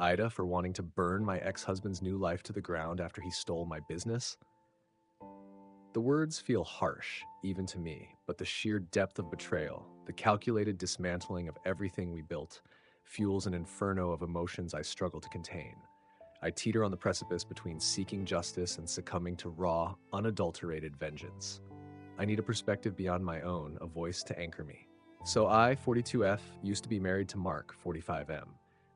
Ida for wanting to burn my ex-husband's new life to the ground after he stole my business? The words feel harsh, even to me, but the sheer depth of betrayal, the calculated dismantling of everything we built, fuels an inferno of emotions I struggle to contain. I teeter on the precipice between seeking justice and succumbing to raw, unadulterated vengeance. I need a perspective beyond my own, a voice to anchor me. So I, 42F, used to be married to Mark, 45M.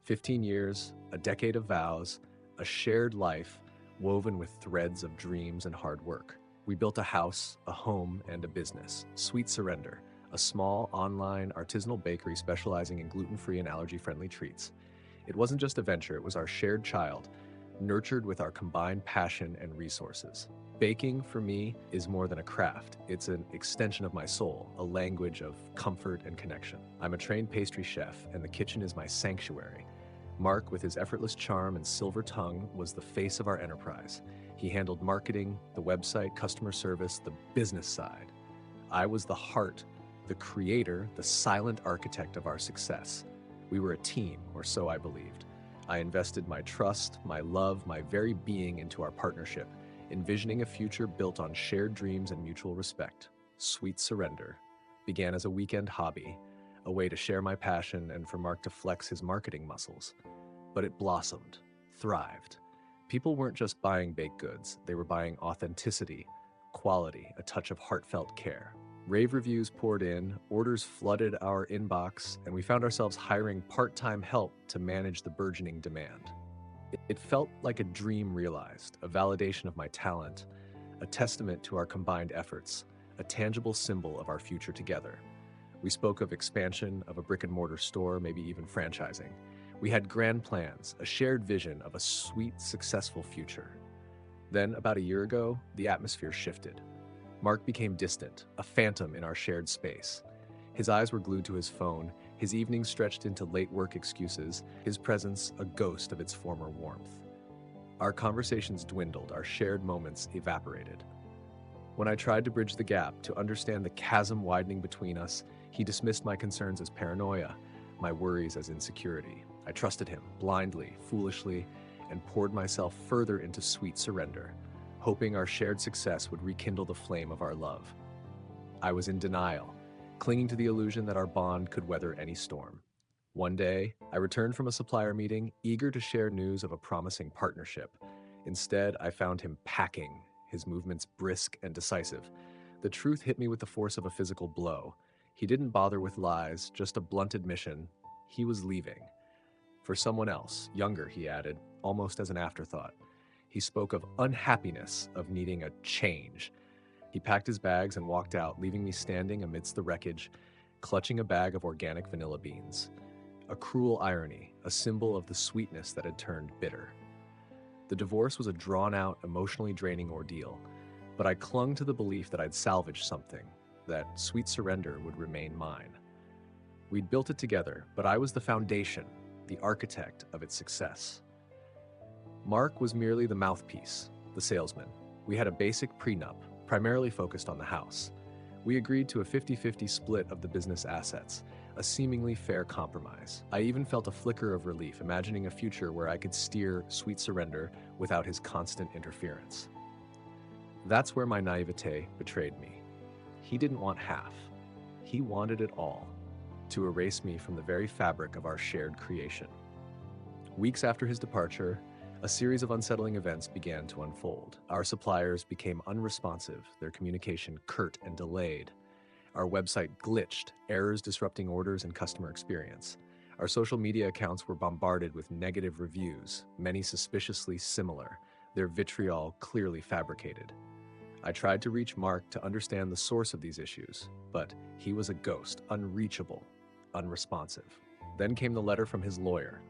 15 years, a decade of vows, a shared life woven with threads of dreams and hard work. We built a house, a home, and a business, Sweet Surrender, a small, online, artisanal bakery specializing in gluten-free and allergy-friendly treats. It wasn't just a venture, it was our shared child, nurtured with our combined passion and resources. Baking, for me, is more than a craft. It's an extension of my soul, a language of comfort and connection. I'm a trained pastry chef, and the kitchen is my sanctuary. Mark, with his effortless charm and silver tongue, was the face of our enterprise. He handled marketing, the website, customer service, the business side. I was the heart, the creator, the silent architect of our success. We were a team, or so I believed. I invested my trust, my love, my very being into our partnership, envisioning a future built on shared dreams and mutual respect. Sweet Surrender began as a weekend hobby, a way to share my passion and for Mark to flex his marketing muscles. But it blossomed, thrived. People weren't just buying baked goods, they were buying authenticity, quality, a touch of heartfelt care. Rave reviews poured in, orders flooded our inbox, and we found ourselves hiring part-time help to manage the burgeoning demand. It felt like a dream realized, a validation of my talent, a testament to our combined efforts, a tangible symbol of our future together. We spoke of expansion, of a brick-and-mortar store, maybe even franchising. We had grand plans, a shared vision of a sweet, successful future. Then, about a year ago, the atmosphere shifted. Mark became distant, a phantom in our shared space. His eyes were glued to his phone, his evenings stretched into late work excuses, his presence a ghost of its former warmth. Our conversations dwindled, our shared moments evaporated. When I tried to bridge the gap, to understand the chasm widening between us, he dismissed my concerns as paranoia, my worries as insecurity. I trusted him, blindly, foolishly, and poured myself further into sweet surrender, hoping our shared success would rekindle the flame of our love. I was in denial, clinging to the illusion that our bond could weather any storm. One day, I returned from a supplier meeting, eager to share news of a promising partnership. Instead, I found him packing, his movements brisk and decisive. The truth hit me with the force of a physical blow. He didn't bother with lies, just a blunt admission. He was leaving. For someone else, younger, he added, almost as an afterthought. He spoke of unhappiness, of needing a change. He packed his bags and walked out, leaving me standing amidst the wreckage, clutching a bag of organic vanilla beans. A cruel irony, a symbol of the sweetness that had turned bitter. The divorce was a drawn-out, emotionally draining ordeal, but I clung to the belief that I'd salvaged something, that sweet surrender would remain mine. We'd built it together, but I was the foundation, the architect of its success. Mark was merely the mouthpiece, the salesman. We had a basic prenup, primarily focused on the house. We agreed to a 50-50 split of the business assets, a seemingly fair compromise. I even felt a flicker of relief, imagining a future where I could steer sweet surrender without his constant interference. That's where my naivete betrayed me. He didn't want half. He wanted it all, to erase me from the very fabric of our shared creation. Weeks after his departure, a series of unsettling events began to unfold. Our suppliers became unresponsive, their communication curt and delayed. Our website glitched, errors disrupting orders and customer experience. Our social media accounts were bombarded with negative reviews, many suspiciously similar, their vitriol clearly fabricated. I tried to reach Mark to understand the source of these issues, but he was a ghost, unreachable, unresponsive. Then came the letter from his lawyer,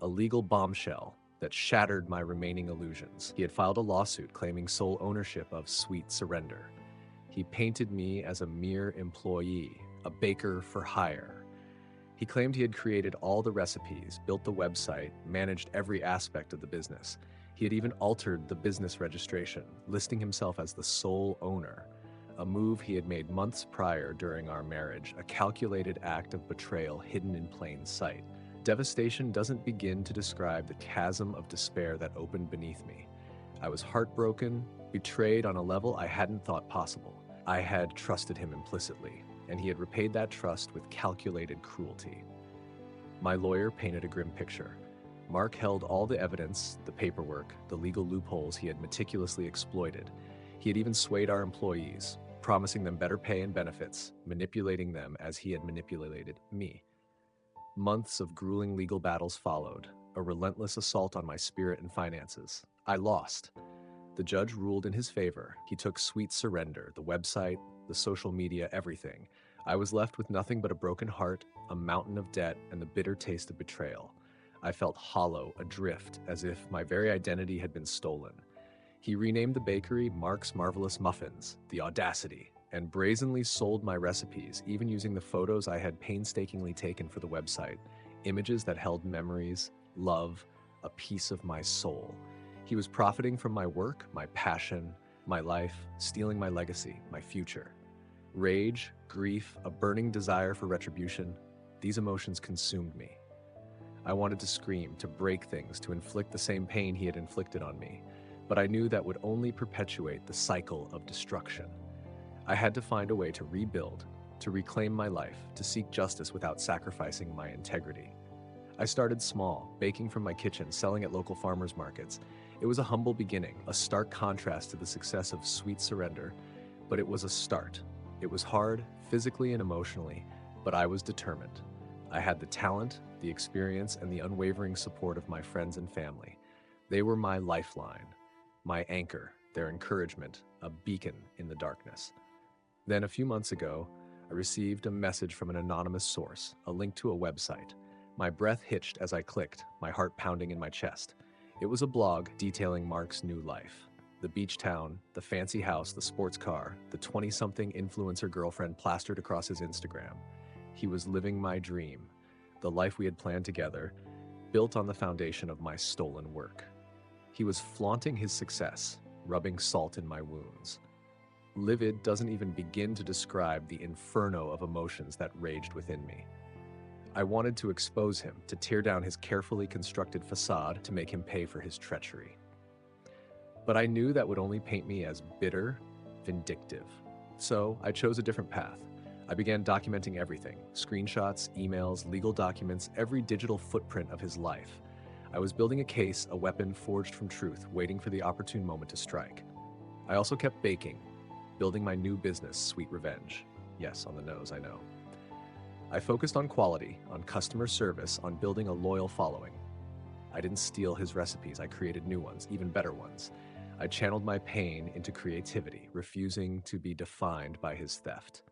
a legal bombshell that shattered my remaining illusions. He had filed a lawsuit claiming sole ownership of Sweet Surrender. He painted me as a mere employee, a baker for hire. He claimed he had created all the recipes, built the website, managed every aspect of the business. He had even altered the business registration, listing himself as the sole owner, a move he had made months prior during our marriage, a calculated act of betrayal hidden in plain sight. Devastation doesn't begin to describe the chasm of despair that opened beneath me. I was heartbroken, betrayed on a level I hadn't thought possible. I had trusted him implicitly, and he had repaid that trust with calculated cruelty. My lawyer painted a grim picture. Mark held all the evidence, the paperwork, the legal loopholes he had meticulously exploited. He had even swayed our employees, promising them better pay and benefits, manipulating them as he had manipulated me. Months of grueling legal battles followed, a relentless assault on my spirit and finances. I lost. The judge ruled in his favor. He took sweet surrender, the website, the social media, everything. I was left with nothing but a broken heart, a mountain of debt, and the bitter taste of betrayal. I felt hollow, adrift, as if my very identity had been stolen. He renamed the bakery Mark's Marvelous Muffins, the audacity, and brazenly sold my recipes, even using the photos I had painstakingly taken for the website, images that held memories, love, a piece of my soul. He was profiting from my work, my passion, my life, stealing my legacy, my future. Rage, grief, a burning desire for retribution, these emotions consumed me. I wanted to scream, to break things, to inflict the same pain he had inflicted on me, but I knew that would only perpetuate the cycle of destruction. I had to find a way to rebuild, to reclaim my life, to seek justice without sacrificing my integrity. I started small, baking from my kitchen, selling at local farmers markets. It was a humble beginning, a stark contrast to the success of Sweet Surrender, but it was a start. It was hard, physically and emotionally, but I was determined. I had the talent, the experience, and the unwavering support of my friends and family. They were my lifeline, my anchor, their encouragement, a beacon in the darkness. Then a few months ago, I received a message from an anonymous source, a link to a website. My breath hitched as I clicked, my heart pounding in my chest. It was a blog detailing Mark's new life. The beach town, the fancy house, the sports car, the 20-something influencer girlfriend plastered across his Instagram. He was living my dream, the life we had planned together, built on the foundation of my stolen work. He was flaunting his success, rubbing salt in my wounds. Livid doesn't even begin to describe the inferno of emotions that raged within me. I wanted to expose him, to tear down his carefully constructed facade, to make him pay for his treachery. But I knew that would only paint me as bitter, vindictive. So I chose a different path. I began documenting everything: screenshots, emails, legal documents, every digital footprint of his life. I was building a case, a weapon forged from truth, waiting for the opportune moment to strike. I also kept baking, building my new business, Sweet Revenge. Yes, on the nose, I know. I focused on quality, on customer service, on building a loyal following. I didn't steal his recipes, I created new ones, even better ones. I channeled my pain into creativity, refusing to be defined by his theft.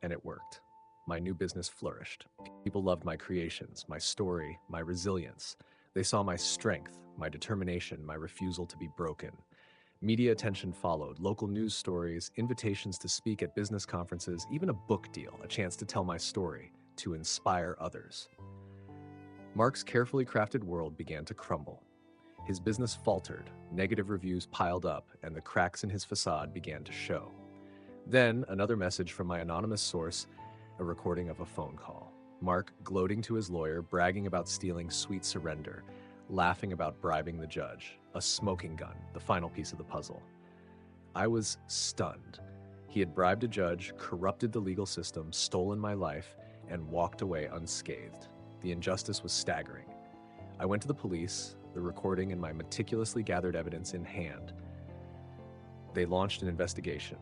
And it worked. My new business flourished. People loved my creations, my story, my resilience. They saw my strength, my determination, my refusal to be broken. Media attention followed, local news stories, invitations to speak at business conferences, even a book deal, a chance to tell my story, to inspire others. Mark's carefully crafted world began to crumble. His business faltered, negative reviews piled up, and the cracks in his facade began to show. Then, another message from my anonymous source, a recording of a phone call. Mark gloating to his lawyer, bragging about stealing Sweet Surrender, laughing about bribing the judge, a smoking gun, the final piece of the puzzle. I was stunned. He had bribed a judge, corrupted the legal system, stolen my life, and walked away unscathed. The injustice was staggering. I went to the police, the recording and my meticulously gathered evidence in hand. They launched an investigation.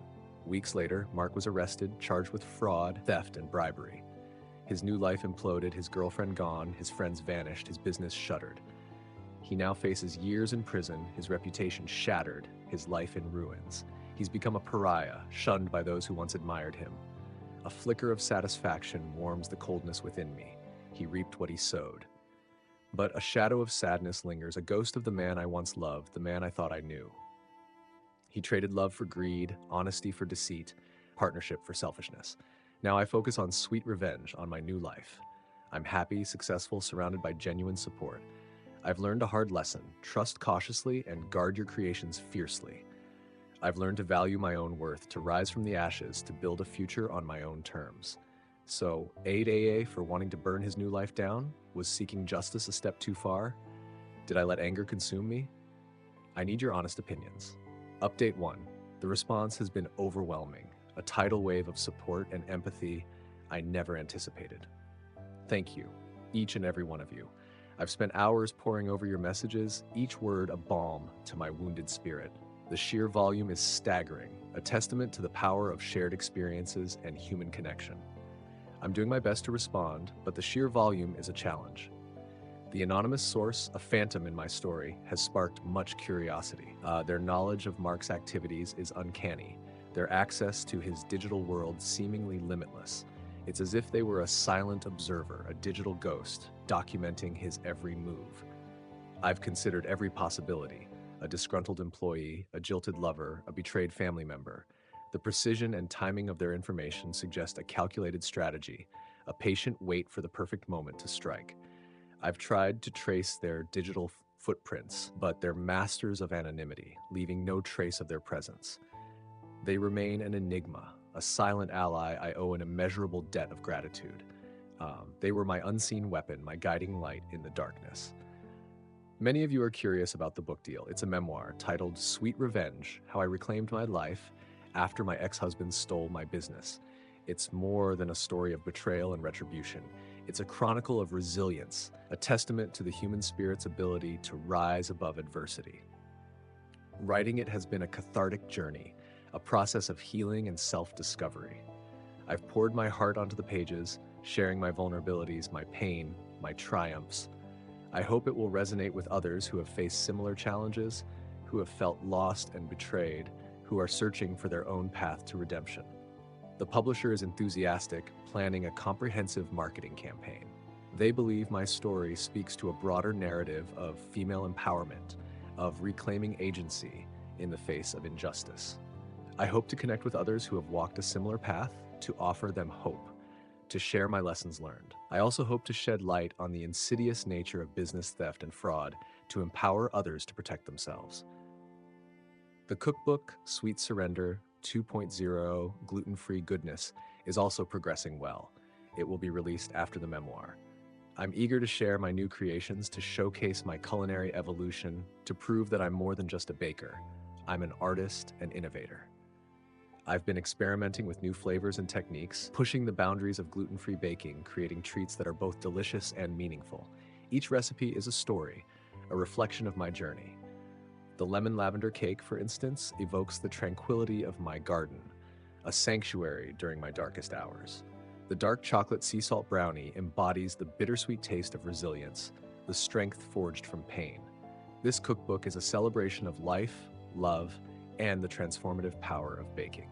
Weeks later, Mark was arrested, charged with fraud, theft, and bribery. His new life imploded, his girlfriend gone, his friends vanished, his business shuttered. He now faces years in prison, his reputation shattered, his life in ruins. He's become a pariah, shunned by those who once admired him. A flicker of satisfaction warms the coldness within me. He reaped what he sowed. But a shadow of sadness lingers, a ghost of the man I once loved, the man I thought I knew. He traded love for greed, honesty for deceit, partnership for selfishness. Now I focus on sweet revenge, on my new life. I'm happy, successful, surrounded by genuine support. I've learned a hard lesson: trust cautiously and guard your creations fiercely. I've learned to value my own worth, to rise from the ashes, to build a future on my own terms. So, aid AA for wanting to burn his new life down? Was seeking justice a step too far? Did I let anger consume me? I need your honest opinions. Update 1. The response has been overwhelming, a tidal wave of support and empathy I never anticipated. Thank you, each and every one of you. I've spent hours poring over your messages, each word a balm to my wounded spirit. The sheer volume is staggering, a testament to the power of shared experiences and human connection. I'm doing my best to respond, but the sheer volume is a challenge. The anonymous source, a phantom in my story, has sparked much curiosity. Their knowledge of Mark's activities is uncanny, their access to his digital world seemingly limitless. It's as if they were a silent observer, a digital ghost, documenting his every move. I've considered every possibility: a disgruntled employee, a jilted lover, a betrayed family member. The precision and timing of their information suggest a calculated strategy, a patient wait for the perfect moment to strike. I've tried to trace their digital footprints, but they're masters of anonymity, leaving no trace of their presence. They remain an enigma, a silent ally I owe an immeasurable debt of gratitude. They were my unseen weapon, my guiding light in the darkness. Many of you are curious about the book deal. It's a memoir titled Sweet Revenge: How I Reclaimed My Life After My Ex-Husband Stole My Business. It's more than a story of betrayal and retribution. It's a chronicle of resilience, a testament to the human spirit's ability to rise above adversity. Writing it has been a cathartic journey, a process of healing and self-discovery. I've poured my heart onto the pages, sharing my vulnerabilities, my pain, my triumphs. I hope it will resonate with others who have faced similar challenges, who have felt lost and betrayed, who are searching for their own path to redemption. The publisher is enthusiastic, planning a comprehensive marketing campaign. They believe my story speaks to a broader narrative of female empowerment, of reclaiming agency in the face of injustice. I hope to connect with others who have walked a similar path, to offer them hope, to share my lessons learned. I also hope to shed light on the insidious nature of business theft and fraud, to empower others to protect themselves. The cookbook, Sweet Surrender 2.0 Gluten-Free Goodness, is also progressing well. It will be released after the memoir. I'm eager to share my new creations, to showcase my culinary evolution, to prove that I'm more than just a baker. I'm an artist and innovator. I've been experimenting with new flavors and techniques, pushing the boundaries of gluten-free baking, creating treats that are both delicious and meaningful. Each recipe is a story, a reflection of my journey. The lemon lavender cake, for instance, evokes the tranquility of my garden, a sanctuary during my darkest hours. The dark chocolate sea salt brownie embodies the bittersweet taste of resilience, the strength forged from pain. This cookbook is a celebration of life, love, and the transformative power of baking.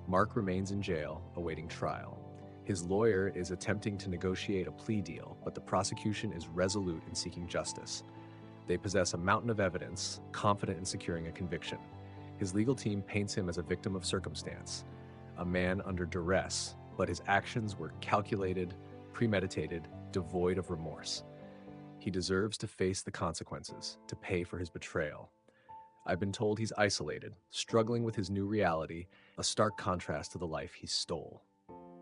Mark remains in jail, awaiting trial. His lawyer is attempting to negotiate a plea deal, but the prosecution is resolute in seeking justice. They possess a mountain of evidence, confident in securing a conviction. His legal team paints him as a victim of circumstance, a man under duress, but his actions were calculated, premeditated, devoid of remorse. He deserves to face the consequences, to pay for his betrayal. I've been told he's isolated, struggling with his new reality, a stark contrast to the life he stole.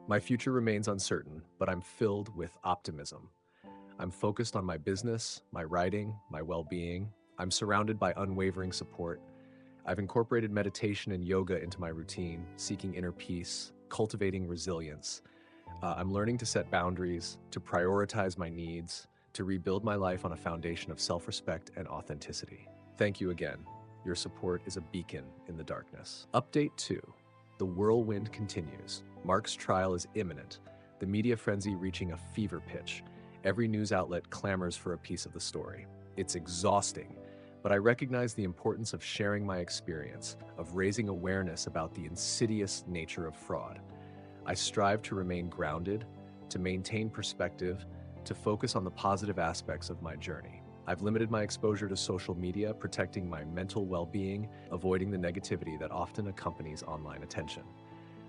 My future remains uncertain, but I'm filled with optimism. I'm focused on my business, my writing, my well-being. I'm surrounded by unwavering support. I've incorporated meditation and yoga into my routine, seeking inner peace, cultivating resilience. I'm learning to set boundaries, to prioritize my needs, to rebuild my life on a foundation of self-respect and authenticity. Thank you again. Your support is a beacon in the darkness. Update 2. The whirlwind continues. Mark's trial is imminent, the media frenzy reaching a fever pitch. Every news outlet clamors for a piece of the story. It's exhausting, but I recognize the importance of sharing my experience, of raising awareness about the insidious nature of fraud. I strive to remain grounded, to maintain perspective, to focus on the positive aspects of my journey. I've limited my exposure to social media, protecting my mental well-being, avoiding the negativity that often accompanies online attention.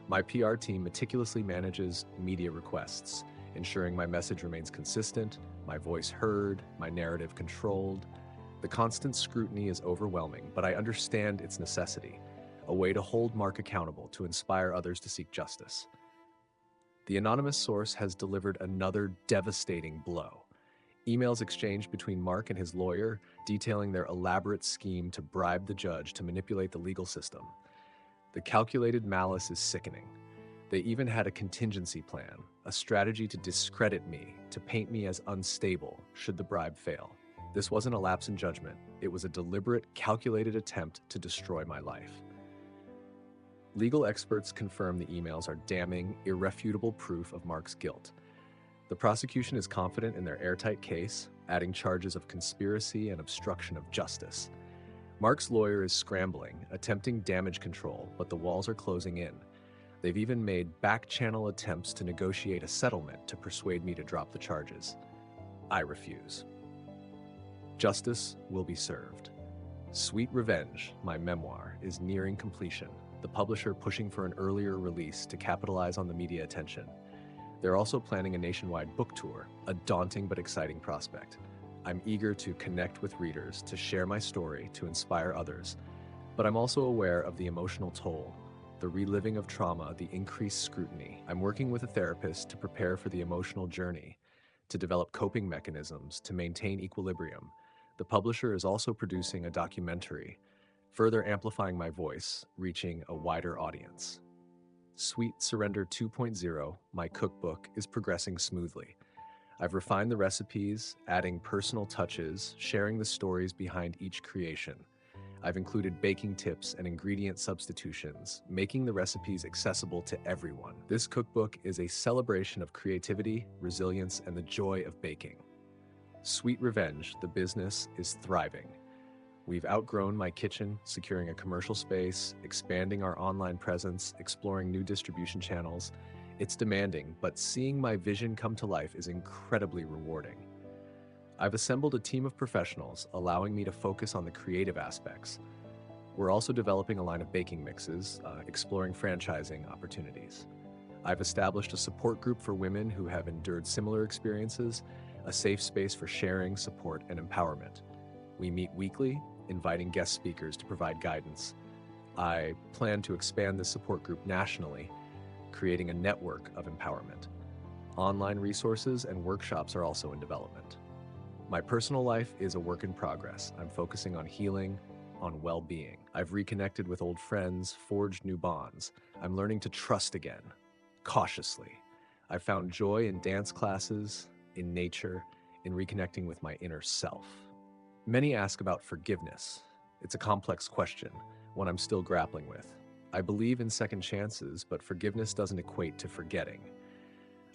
My PR team meticulously manages media requests, ensuring my message remains consistent, my voice heard, my narrative controlled. The constant scrutiny is overwhelming, but I understand its necessity, a way to hold Mark accountable, to inspire others to seek justice. The anonymous source has delivered another devastating blow. Emails exchanged between Mark and his lawyer detailing their elaborate scheme to bribe the judge to manipulate the legal system. The calculated malice is sickening. They even had a contingency plan, a strategy to discredit me, to paint me as unstable should the bribe fail. This wasn't a lapse in judgment. It was a deliberate, calculated attempt to destroy my life. Legal experts confirm the emails are damning, irrefutable proof of Mark's guilt. The prosecution is confident in their airtight case, adding charges of conspiracy and obstruction of justice. Mark's lawyer is scrambling, attempting damage control, but the walls are closing in. They've even made back-channel attempts to negotiate a settlement to persuade me to drop the charges. I refuse. Justice will be served. Sweet Revenge, my memoir, is nearing completion, the publisher pushing for an earlier release to capitalize on the media attention. They're also planning a nationwide book tour, a daunting but exciting prospect. I'm eager to connect with readers, to share my story, to inspire others. But I'm also aware of the emotional toll, the reliving of trauma, the increased scrutiny. I'm working with a therapist to prepare for the emotional journey, to develop coping mechanisms, to maintain equilibrium. The publisher is also producing a documentary, further amplifying my voice, reaching a wider audience. Sweet Surrender 2.0, my cookbook, is progressing smoothly. I've refined the recipes, adding personal touches, sharing the stories behind each creation. I've included baking tips and ingredient substitutions, making the recipes accessible to everyone. This cookbook is a celebration of creativity, resilience, and the joy of baking. Sweet Revenge, the business, is thriving. We've outgrown my kitchen, securing a commercial space, expanding our online presence, exploring new distribution channels. It's demanding, but seeing my vision come to life is incredibly rewarding. I've assembled a team of professionals, allowing me to focus on the creative aspects. We're also developing a line of baking mixes, exploring franchising opportunities. I've established a support group for women who have endured similar experiences, a safe space for sharing, support, and empowerment. We meet weekly, inviting guest speakers to provide guidance. I plan to expand this support group nationally, creating a network of empowerment. Online resources and workshops are also in development. My personal life is a work in progress. I'm focusing on healing, on well-being. I've reconnected with old friends, forged new bonds. I'm learning to trust again, cautiously. I've found joy in dance classes, in nature, in reconnecting with my inner self. Many ask about forgiveness. It's a complex question, one I'm still grappling with. I believe in second chances, but forgiveness doesn't equate to forgetting.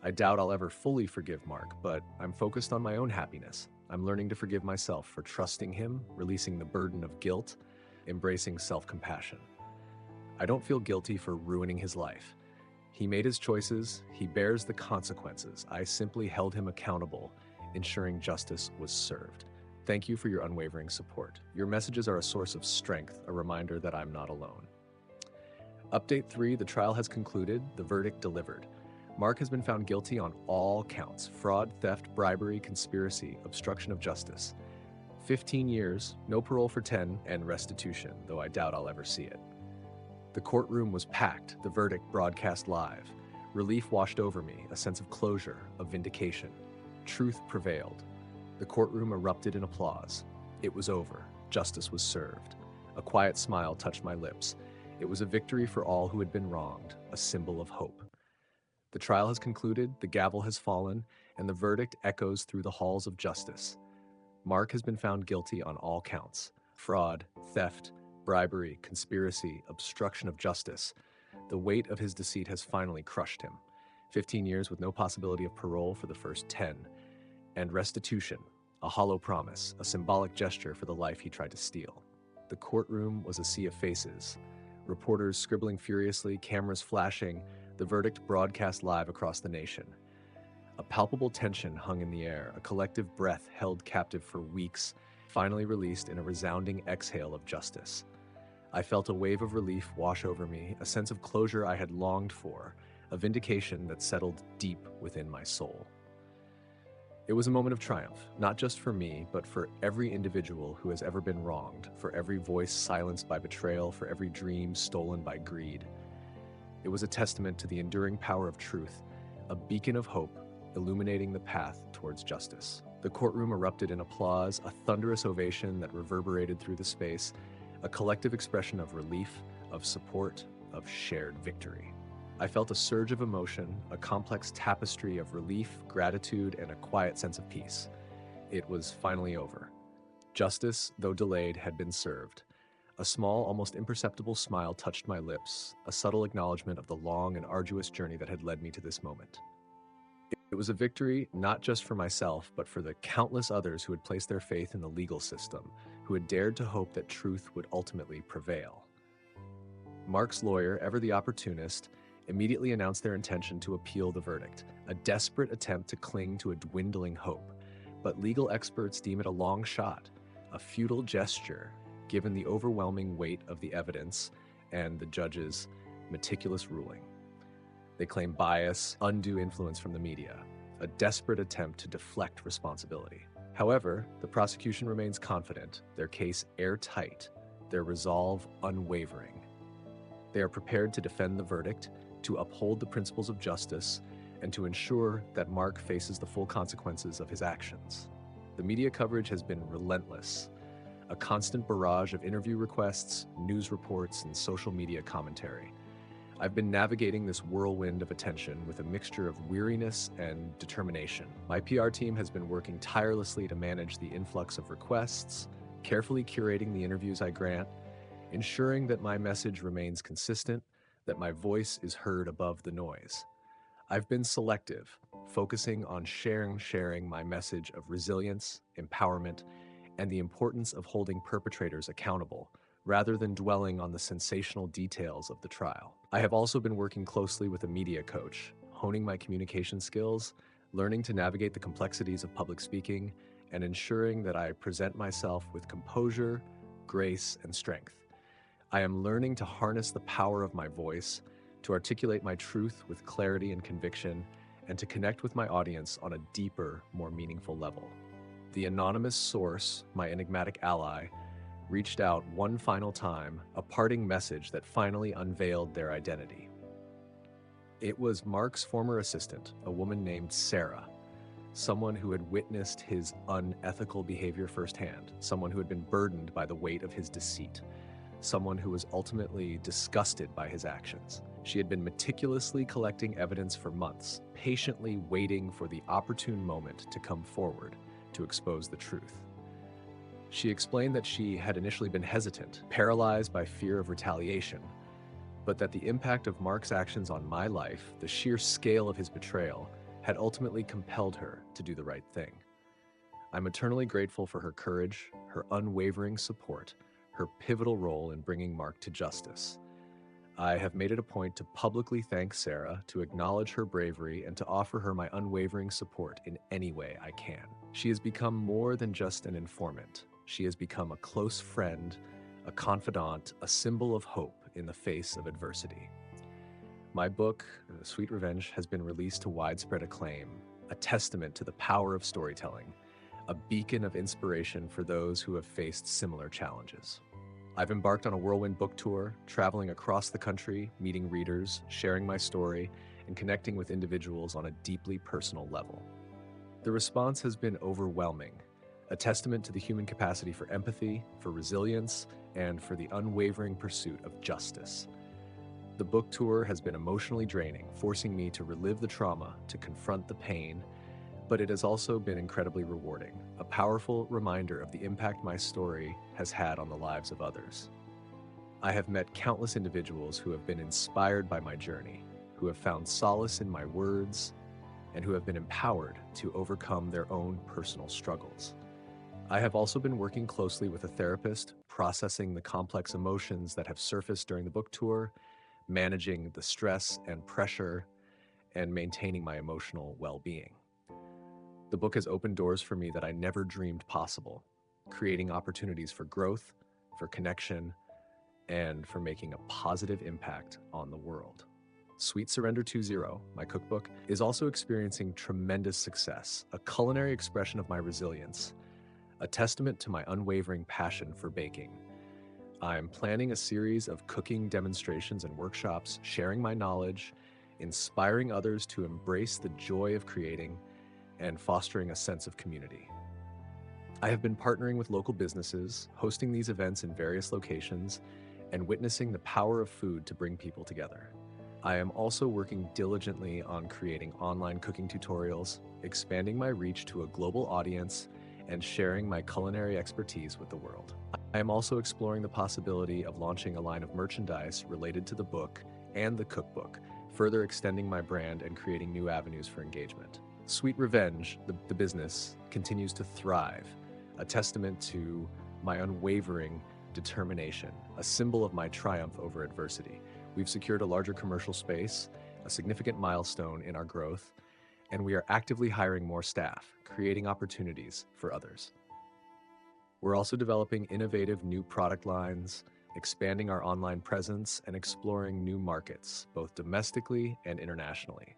I doubt I'll ever fully forgive Mark, but I'm focused on my own happiness. I'm learning to forgive myself for trusting him, releasing the burden of guilt, embracing self-compassion. I don't feel guilty for ruining his life. He made his choices, he bears the consequences. I simply held him accountable, ensuring justice was served. Thank you for your unwavering support. Your messages are a source of strength, a reminder that I'm not alone. Update 3, the trial has concluded, the verdict delivered. Mark has been found guilty on all counts: fraud, theft, bribery, conspiracy, obstruction of justice. 15 years, no parole for 10, and restitution, though I doubt I'll ever see it. The courtroom was packed, the verdict broadcast live. Relief washed over me, a sense of closure, of vindication. Truth prevailed. The courtroom erupted in applause. It was over. Justice was served. A quiet smile touched my lips. It was a victory for all who had been wronged, a symbol of hope. The trial has concluded, the gavel has fallen, and the verdict echoes through the halls of justice. Mark has been found guilty on all counts: fraud, theft, bribery, conspiracy, obstruction of justice. The weight of his deceit has finally crushed him. 15 years with no possibility of parole for the first 10. And restitution, a hollow promise, a symbolic gesture for the life he tried to steal. The courtroom was a sea of faces. Reporters scribbling furiously, cameras flashing, the verdict broadcast live across the nation. A palpable tension hung in the air, a collective breath held captive for weeks, finally released in a resounding exhale of justice. I felt a wave of relief wash over me, a sense of closure I had longed for, a vindication that settled deep within my soul. It was a moment of triumph, not just for me, but for every individual who has ever been wronged, for every voice silenced by betrayal, for every dream stolen by greed. It was a testament to the enduring power of truth, a beacon of hope illuminating the path towards justice. The courtroom erupted in applause, a thunderous ovation that reverberated through the space, a collective expression of relief, of support, of shared victory. I felt a surge of emotion, a complex tapestry of relief, gratitude, and a quiet sense of peace. It was finally over. Justice, though delayed, had been served. A small, almost imperceptible smile touched my lips, a subtle acknowledgement of the long and arduous journey that had led me to this moment. It was a victory not just for myself, but for the countless others who had placed their faith in the legal system, who had dared to hope that truth would ultimately prevail. Mark's lawyer, ever the opportunist, immediately announced their intention to appeal the verdict, a desperate attempt to cling to a dwindling hope. But legal experts deem it a long shot, a futile gesture, given the overwhelming weight of the evidence and the judge's meticulous ruling. They claim bias, undue influence from the media, a desperate attempt to deflect responsibility. However, the prosecution remains confident, their case airtight, their resolve unwavering. They are prepared to defend the verdict, to uphold the principles of justice, and to ensure that Mark faces the full consequences of his actions. The media coverage has been relentless, a constant barrage of interview requests, news reports, and social media commentary. I've been navigating this whirlwind of attention with a mixture of weariness and determination. My PR team has been working tirelessly to manage the influx of requests, carefully curating the interviews I grant, ensuring that my message remains consistent, that my voice is heard above the noise. I've been selective, focusing on sharing my message of resilience, empowerment, and the importance of holding perpetrators accountable, rather than dwelling on the sensational details of the trial. I have also been working closely with a media coach, honing my communication skills, learning to navigate the complexities of public speaking, and ensuring that I present myself with composure, grace, and strength. I am learning to harness the power of my voice, to articulate my truth with clarity and conviction, and to connect with my audience on a deeper, more meaningful level. The anonymous source, my enigmatic ally, reached out one final time, a parting message that finally unveiled their identity. It was Mark's former assistant, a woman named Sarah, someone who had witnessed his unethical behavior firsthand, someone who had been burdened by the weight of his deceit, someone who was ultimately disgusted by his actions. She had been meticulously collecting evidence for months, patiently waiting for the opportune moment to come forward to expose the truth. She explained that she had initially been hesitant, paralyzed by fear of retaliation, but that the impact of Mark's actions on my life, the sheer scale of his betrayal, had ultimately compelled her to do the right thing. I'm eternally grateful for her courage, her unwavering support, her pivotal role in bringing Mark to justice. I have made it a point to publicly thank Sarah, to acknowledge her bravery, and to offer her my unwavering support in any way I can. She has become more than just an informant. She has become a close friend, a confidant, a symbol of hope in the face of adversity. My book, Sweet Revenge, has been released to widespread acclaim, a testament to the power of storytelling, a beacon of inspiration for those who have faced similar challenges. I've embarked on a whirlwind book tour, traveling across the country, meeting readers, sharing my story, and connecting with individuals on a deeply personal level. The response has been overwhelming, a testament to the human capacity for empathy, for resilience, and for the unwavering pursuit of justice. The book tour has been emotionally draining, forcing me to relive the trauma, to confront the pain, but it has also been incredibly rewarding, a powerful reminder of the impact my story has had on the lives of others. I have met countless individuals who have been inspired by my journey, who have found solace in my words, and who have been empowered to overcome their own personal struggles. I have also been working closely with a therapist, processing the complex emotions that have surfaced during the book tour, managing the stress and pressure, and maintaining my emotional well-being. The book has opened doors for me that I never dreamed possible, creating opportunities for growth, for connection, and for making a positive impact on the world. Sweet Surrender 2.0, my cookbook, is also experiencing tremendous success, a culinary expression of my resilience, a testament to my unwavering passion for baking. I'm planning a series of cooking demonstrations and workshops, sharing my knowledge, inspiring others to embrace the joy of creating and fostering a sense of community. I have been partnering with local businesses, hosting these events in various locations, and witnessing the power of food to bring people together. I am also working diligently on creating online cooking tutorials, expanding my reach to a global audience, and sharing my culinary expertise with the world. I am also exploring the possibility of launching a line of merchandise related to the book and the cookbook, further extending my brand and creating new avenues for engagement. Sweet Revenge, the business, continues to thrive, a testament to my unwavering determination, a symbol of my triumph over adversity. We've secured a larger commercial space, a significant milestone in our growth, and we are actively hiring more staff, creating opportunities for others. We're also developing innovative new product lines, expanding our online presence, and exploring new markets, both domestically and internationally.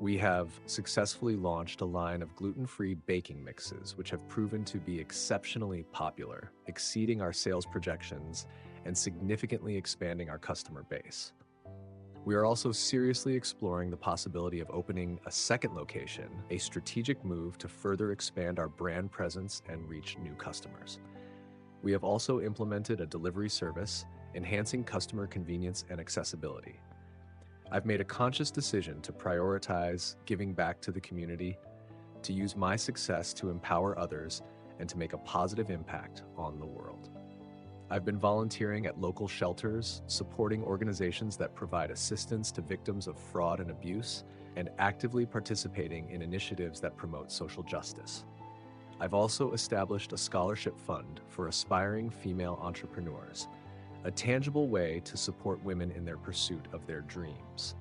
We have successfully launched a line of gluten-free baking mixes, which have proven to be exceptionally popular, exceeding our sales projections and significantly expanding our customer base. We are also seriously exploring the possibility of opening a second location, a strategic move to further expand our brand presence and reach new customers. We have also implemented a delivery service, enhancing customer convenience and accessibility. I've made a conscious decision to prioritize giving back to the community, to use my success to empower others, and to make a positive impact on the world. I've been volunteering at local shelters, supporting organizations that provide assistance to victims of fraud and abuse, and actively participating in initiatives that promote social justice. I've also established a scholarship fund for aspiring female entrepreneurs, a tangible way to support women in their pursuit of their dreams.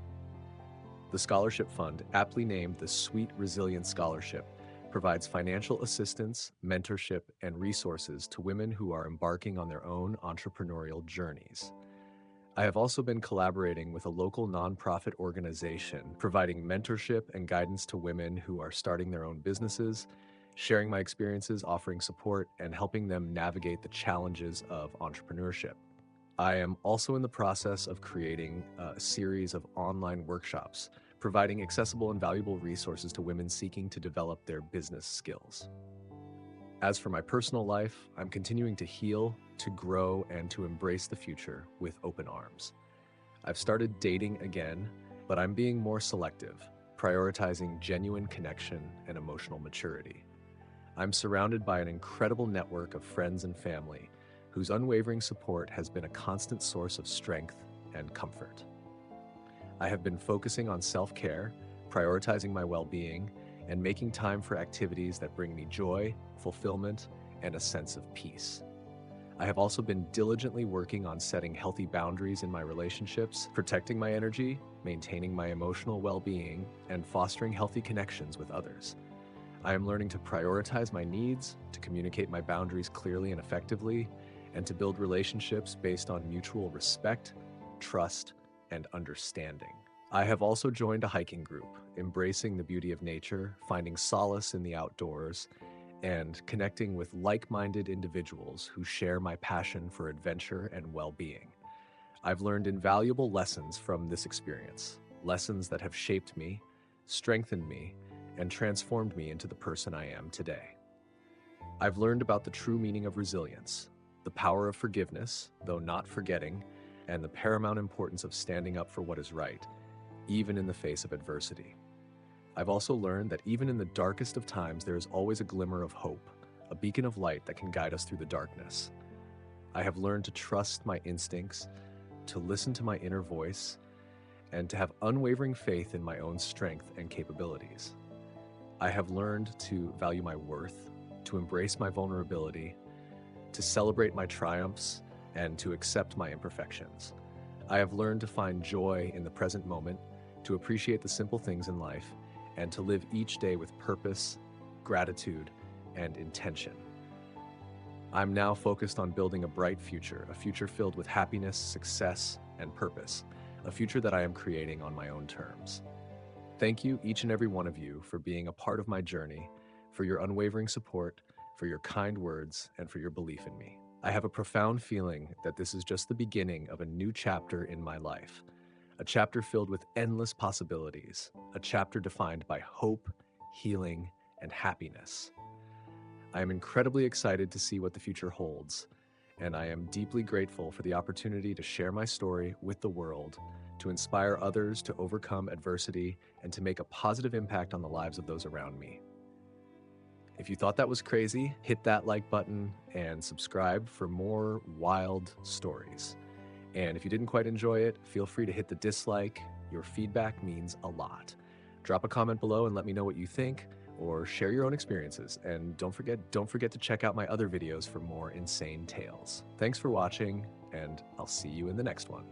The scholarship fund, aptly named the Sweet Resilience Scholarship, provides financial assistance, mentorship, and resources to women who are embarking on their own entrepreneurial journeys. I have also been collaborating with a local nonprofit organization, providing mentorship and guidance to women who are starting their own businesses, sharing my experiences, offering support, and helping them navigate the challenges of entrepreneurship. I am also in the process of creating a series of online workshops, providing accessible and valuable resources to women seeking to develop their business skills. As for my personal life, I'm continuing to heal, to grow, and to embrace the future with open arms. I've started dating again, but I'm being more selective, prioritizing genuine connection and emotional maturity. I'm surrounded by an incredible network of friends and family whose unwavering support has been a constant source of strength and comfort. I have been focusing on self-care, prioritizing my well-being, and making time for activities that bring me joy, fulfillment, and a sense of peace. I have also been diligently working on setting healthy boundaries in my relationships, protecting my energy, maintaining my emotional well-being, and fostering healthy connections with others. I am learning to prioritize my needs, to communicate my boundaries clearly and effectively, and to build relationships based on mutual respect, trust, and understanding. I have also joined a hiking group, embracing the beauty of nature, finding solace in the outdoors, and connecting with like-minded individuals who share my passion for adventure and well-being. I've learned invaluable lessons from this experience, lessons that have shaped me, strengthened me, and transformed me into the person I am today. I've learned about the true meaning of resilience, the power of forgiveness, though not forgetting, and the paramount importance of standing up for what is right, even in the face of adversity. I've also learned that even in the darkest of times, there is always a glimmer of hope, a beacon of light that can guide us through the darkness. I have learned to trust my instincts, to listen to my inner voice, and to have unwavering faith in my own strength and capabilities. I have learned to value my worth, to embrace my vulnerability, to celebrate my triumphs, and to accept my imperfections. I have learned to find joy in the present moment, to appreciate the simple things in life, and to live each day with purpose, gratitude, and intention. I'm now focused on building a bright future, a future filled with happiness, success, and purpose, a future that I am creating on my own terms. Thank you, each and every one of you, for being a part of my journey, for your unwavering support, for your kind words, and for your belief in me. I have a profound feeling that this is just the beginning of a new chapter in my life. A chapter filled with endless possibilities, a chapter defined by hope, healing, and happiness. I am incredibly excited to see what the future holds, and I am deeply grateful for the opportunity to share my story with the world, to inspire others to overcome adversity, and to make a positive impact on the lives of those around me. If you thought that was crazy, hit that like button and subscribe for more wild stories. And if you didn't quite enjoy it, feel free to hit the dislike. Your feedback means a lot. Drop a comment below and let me know what you think, or share your own experiences. And don't forget to check out my other videos for more insane tales. Thanks for watching, and I'll see you in the next one.